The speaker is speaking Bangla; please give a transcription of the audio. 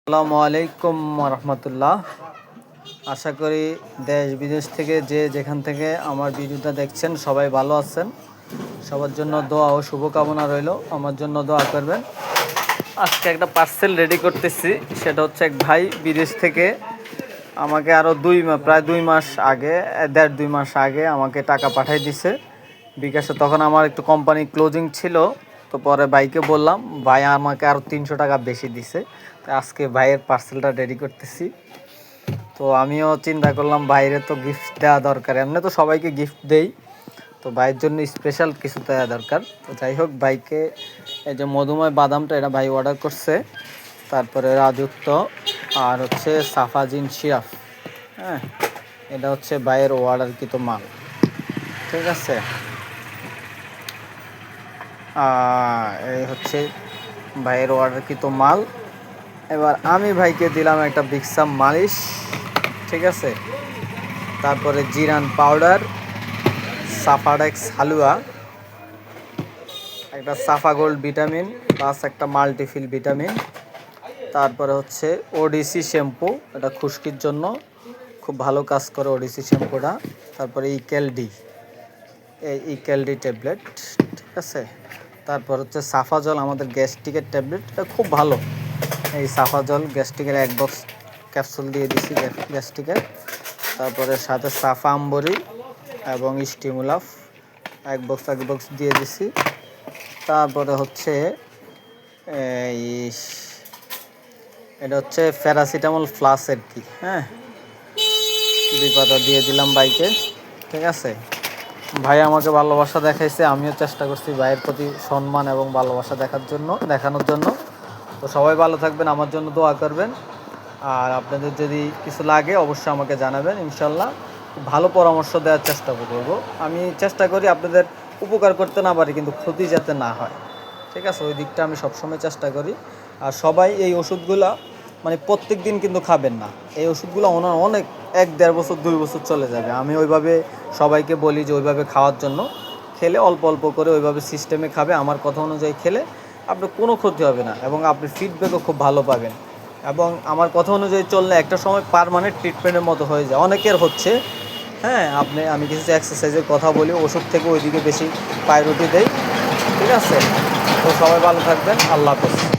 আসসালামু আলাইকুম রহমতুল্লাহ। আশা করি দেশ বিদেশ থেকে যে যেখান থেকে আমার ভিডিওটা দেখছেন সবাই ভালো আছেন। সবার জন্য দোয়া ও শুভকামনা রইল, আমার জন্য দোয়া করবেন। আজকে একটা পার্সেল রেডি করতেছি, সেটা হচ্ছে এক ভাই বিদেশ থেকে আমাকে আরও প্রায় 2 মাস আগে, 1.5-2 মাস আগে আমাকে টাকা পাঠিয়ে দিছে বিকাশে। তখন আমার একটু কোম্পানি ক্লোজিং ছিল, তো পরে ভাইকে বললাম, ভাই আমাকে আরও 300 টাকা বেশি দিছে। তো আজকে ভাইয়ের পার্সেলটা রেডি করতেছি। তো আমিও চিন্তা করলাম ভাইরে তো গিফট দেওয়া দরকার, এমনি তো সবাইকে গিফট দেই, তো ভাইয়ের জন্য স্পেশাল কিছু দেওয়া দরকার। তো যাই হোক, ভাইকে এই যে মধুময় বাদামটা, এটা ভাই অর্ডার করছে। তারপরে রাজুক্ত আর হচ্ছে সাফাজিন সিরাপ, হ্যাঁ, এটা হচ্ছে ভাইয়ের অর্ডারকৃত মাল। ঠিক আছে, এই হচ্ছে ভাইয়ের অর্ডারকৃত মাল। এবার আমি ভাইকে দিলাম একটা বিক্সাম মালিশ, ঠিক আছে। তারপরে জিরান পাউডার, সাফাডেক্স হালুয়া, একটা সাফা গোল্ড ভিটামিন প্লাস একটা মাল্টিফিল ভিটামিন। তারপরে হচ্ছে ওডিসি শ্যাম্পু, এটা খুশকির জন্য খুব ভালো কাজ করে ওডিসি শ্যাম্পুটা। তারপরে ইকেলডি, এই ইকেলডি ট্যাবলেট, ঠিক আছে। তারপর হচ্ছে সাফা জল, আমাদের গ্যাস্ট্রিকের ট্যাবলেট, এটা খুব ভালো। এই সাফা জল গ্যাস্ট্রিকের 1 বক্স ক্যাপসুল দিয়ে দিছি গ্যাস্ট্রিকের। তারপরে সাথে সাফা আম্বরি এবং স্টিমুলাফ 1 বক্স দিয়ে দিছি। তারপরে হচ্ছে এই এটা হচ্ছে প্যারাসিটামল প্লাস আর কি, হ্যাঁ, 2 পাতা দিয়ে দিলাম বাইকে, ঠিক আছে। ভাই আমাকে ভালোবাসা দেখাইছে, আমিও চেষ্টা করছি ভাইয়ের প্রতি সম্মান এবং ভালোবাসা দেখানোর জন্য। তো সবাই ভালো থাকবেন, আমার জন্য দোয়া করবেন। আর আপনাদের যদি কিছু লাগে অবশ্যই আমাকে জানাবেন, ইনশাল্লাহ ভালো পরামর্শ দেওয়ার চেষ্টা করব। আমি চেষ্টা করি আপনাদের উপকার করতে না পারি, কিন্তু ক্ষতি যাতে না হয়, ঠিক আছে, ওই দিকটা আমি সবসময় চেষ্টা করি। আর সবাই এই ওষুধগুলো মানে প্রত্যেক দিন কিন্তু খাবেন না। এই ওষুধগুলো অনেক 1-1.5 বছর 2 বছর চলে যাবে। আমি ওইভাবে সবাইকে বলি যে ওইভাবে খাওয়ার জন্য, খেলে অল্প অল্প করে ওইভাবে সিস্টেমে খাবে। আমার কথা অনুযায়ী খেলে আপনার কোনো ক্ষতি হবে না এবং আপনি ফিডব্যাকও খুব ভালো পাবেন। এবং আমার কথা অনুযায়ী চললে একটা সময় পার্মানেন্ট ট্রিটমেন্টের মতো হয়ে যায়, অনেকের হচ্ছে। হ্যাঁ, আমি কিছু এক্সারসাইজের কথা বলি, ওষুধ থেকে ওইদিকে বেশি প্রায়োরিটি দেই, ঠিক আছে। তো সবাই ভালো থাকবেন, আল্লাহ হাফেজ।